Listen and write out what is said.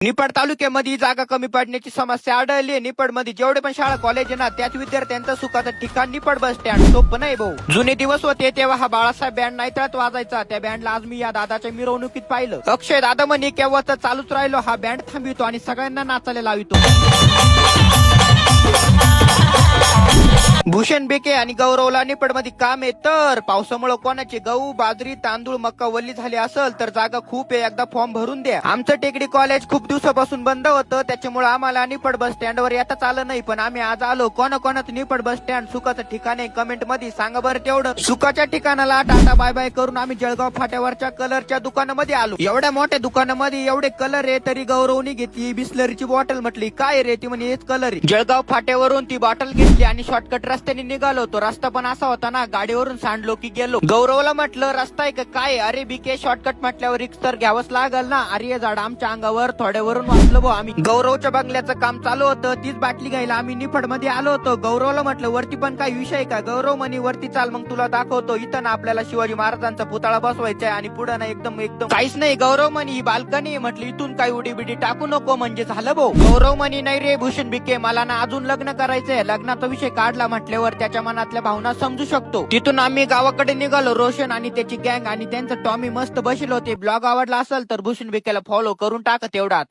निफाड तालुक्यामध्ये जागा कमी पडण्याची समस्या आढळली. निफाड मध्ये जेवढे पण शाळा कॉलेज आहे ना, त्याच विद्यार्थ्यांचं सुखाचं ठिकाण निफाड बस स्टँड. सोपं नाही भाऊ. जुने दिवस होते तेव्हा हा बाळासाहेब बँड नाहीतरात वाजायचा. त्या बँडला आज मी या दादाच्या मिरवणुकीत पाहिलं. अक्षय दादा म्हणे केव्हा तर चालूच राहिलो, हा बँड थांबितो आणि सगळ्यांना नाचायला लावितो. भूषण बेके आणि गौरवला निफाड मध्ये काम आहे. तर पावसामुळे कोणाचे गहू, बाजरी, तांदूळ, मक्का वल्ली झाली असेल तर जागा खूप आहे, एकदा फॉर्म भरून द्या. आमचं टेकडी कॉलेज खूप दिवसापासून बंद होतं, त्याच्यामुळे आम्हाला निफाड बस स्टँडवर येताच आलं नाही. पण आम्ही आज आलो. कोणाकोणाचं निफाड बस स्टँड सुखाचं ठिकाण आहे कमेंट मध्ये सांगा बरं तेवढं. सुखाच्या ठिकाणाला टाटा बाय बाय करून आम्ही जळगाव फाट्यावरच्या कलरच्या दुकानामध्ये आलो. एवढ्या मोठ्या दुकानामध्ये एवढे कलर आहे तरी गौरवनी घेतली बिस्लरीची बॉटल. म्हटली काय रे? ती म्हणे हेच कलर आहे. जळगाव फाट्यावरून ती बॉटल घेतली आणि शॉर्टकट रस्त्याने निघालो. तो रस्ता पण असा होता ना, गाडीवरून सांडलो की गेलो. गौरवला म्हटलं रस्ता आहे का काय? अरे बीके शॉर्टकट म्हटल्यावर रिक्स तर घ्यावंच लागल ना. अरे झाड आमच्या अंगावर थोड्यावरून वाचलो भाऊ आम्ही. गौरवच्या बंगल्याचं काम चालू होतं, तीच बाटली घ्यायला आम्ही निफाड मध्ये आलो होतो. गौरवला म्हटलं वरती पण काही विषय का? गौरव म्हणे वरती चाल मग तुला दाखवतो. इथं ना आपल्याला शिवाजी महाराजांचा पुतळा बसवायचा आहे आणि पुढे ना एकदम एकदम काहीच नाही. गौरव म्हणे ही बाल्कनी. म्हटलं इथून काही उडी बिडी टाकू नको म्हणजे झालं भाऊ. गौरव म्हणे नाही रे भूषण बिके, मला ना अजून लग्न करायचंय. लग्नाचा विषय काढला म्हटल्यावर त्याच्या मनातल्या भावना समजू शकतो. तिथून आम्ही गावाकडे निघालो. रोशन आणि त्याची गँग आणि त्यांचं टॉमी मस्त बसलो होते. ब्लॉग आवडला असेल तर भूषण बिकेला फॉलो करून टाका तेवढा.